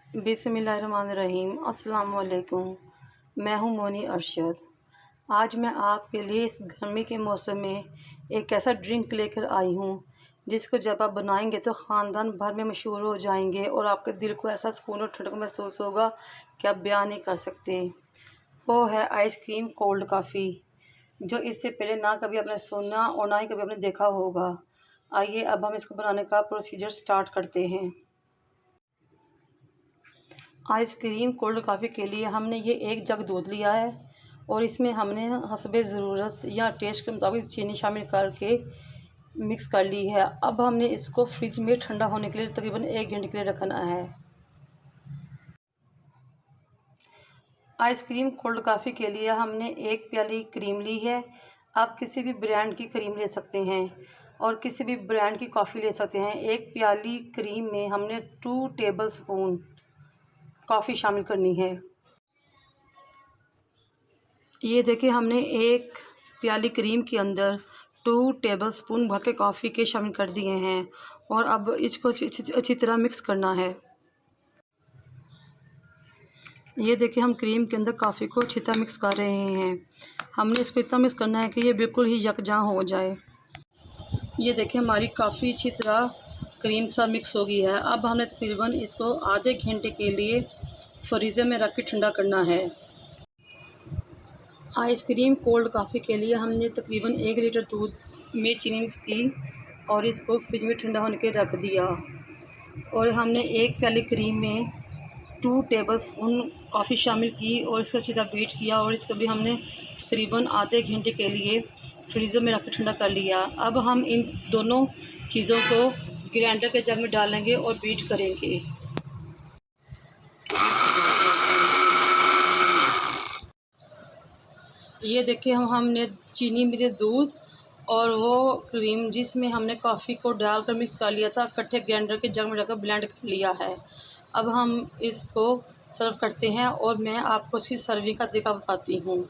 बिस्मिल्लाहिर्रहमानिर्रहीम। अस्सलाम वालेकुम। मैं हूं मोनी अरशद। आज मैं आपके लिए इस गर्मी के मौसम में एक ऐसा ड्रिंक लेकर आई हूं जिसको जब आप बनाएंगे तो ख़ानदान भर में मशहूर हो जाएंगे और आपके दिल को ऐसा सुकून और ठंडक महसूस होगा कि आप बयान नहीं कर सकते। वो है आइसक्रीम कोल्ड कॉफ़ी, जो इससे पहले ना कभी आपने सुना और ना ही कभी आपने देखा होगा। आइए अब हम इसको बनाने का प्रोसीजर स्टार्ट करते हैं। आइसक्रीम कोल्ड कॉफ़ी के लिए हमने ये एक जग दूध लिया है और इसमें हमने हस्बे ज़रूरत या टेस्ट के मुताबिक चीनी शामिल करके मिक्स कर ली है। अब हमने इसको फ्रिज में ठंडा होने के लिए तकरीबन 1 घंटे के लिए रखना है। आइसक्रीम कोल्ड कॉफ़ी के लिए हमने 1 प्याली क्रीम ली है। आप किसी भी ब्रांड की क्रीम ले सकते हैं और किसी भी ब्रांड की कॉफ़ी ले सकते हैं। 1 प्याली क्रीम में हमने 2 टेबल स्पून कॉफ़ी शामिल करनी है। ये देखिए, हमने 1 प्याली क्रीम के अंदर 2 टेबलस्पून भर के कॉफ़ी के शामिल कर दिए हैं और अब इसको अच्छी तरह मिक्स करना है। ये देखिए, हम क्रीम के अंदर कॉफ़ी को अच्छी तरह मिक्स कर रहे हैं। हमने इसको इतना मिक्स करना है कि ये बिल्कुल ही यकजां हो जाए। ये देखिए, हमारी कॉफ़ी अच्छी तरह क्रीम के साथ मिक्स हो गई है। अब हमने तकरीबन इसको आधे घंटे के लिए फ्रीज़र में रख के ठंडा करना है। आइसक्रीम कोल्ड कॉफ़ी के लिए हमने तकरीबन 1 लीटर दूध में चीनी मिक्स की और इसको फ्रिज में ठंडा होने के रख दिया। और हमने 1 प्याली क्रीम में 2 टेबलस्पून कॉफ़ी शामिल की और इसको अच्छी तरह बीट किया और इसको भी हमने तकरीबन आधे घंटे के लिए फ्रीज़र में रख के ठंडा कर लिया। अब हम इन दोनों चीज़ों को ग्राइंडर के जग में डालेंगे और बीट करेंगे। ये देखिए, हमने चीनी में दूध और वो क्रीम जिसमें हमने कॉफ़ी को डालकर मिक्स कर लिया था, इकट्ठे ग्राइंडर के जग में डालकर ब्लेंड कर लिया है। अब हम इसको सर्व करते हैं और मैं आपको इसकी सर्विंग का तरीका बताती हूँ।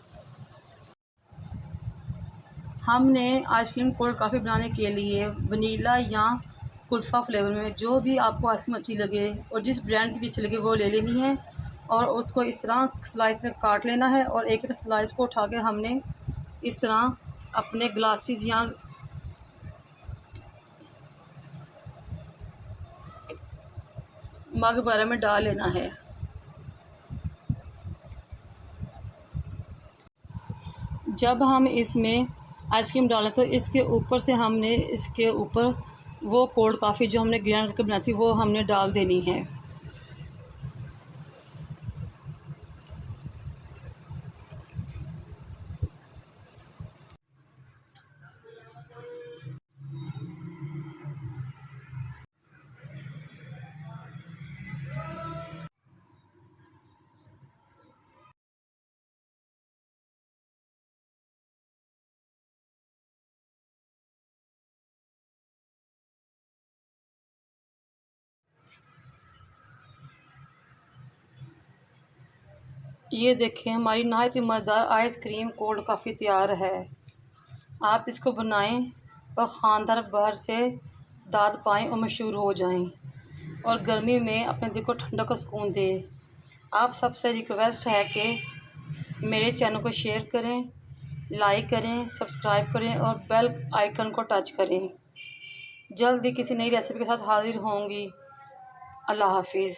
हमने आइसक्रीम कोल्ड कॉफ़ी बनाने के लिए वनीला या कुल्फ़ा फ्लेवर में जो भी आपको आइसक्रीम अच्छी लगे और जिस ब्रांड की भी अच्छी लगे वो ले लेनी है और उसको इस तरह स्लाइस में काट लेना है और एक एक स्लाइस को उठा के हमने इस तरह अपने ग्लासेस या मग वगैरह में डाल लेना है। जब हम इसमें आइसक्रीम डालें तो इसके ऊपर से हमने इसके ऊपर वो कोल्ड कॉफ़ी जो हमने ग्राइंड करके बनाई थी वो हमने डाल देनी है। ये देखें, हमारी नहायत ही मज़ेदार आइसक्रीम कोल्ड कॉफ़ी तैयार है। आप इसको बनाएं और ख़ानदान भर से दाद पाएँ और मशहूर हो जाएं और गर्मी में अपने दिल को ठंडक का सुकून दें। आप सबसे रिक्वेस्ट है कि मेरे चैनल को शेयर करें, लाइक करें, सब्सक्राइब करें और बेल आइकन को टच करें। जल्द ही किसी नई रेसिपी के साथ हाज़िर होंगी। अल्लाह हाफ़िज़।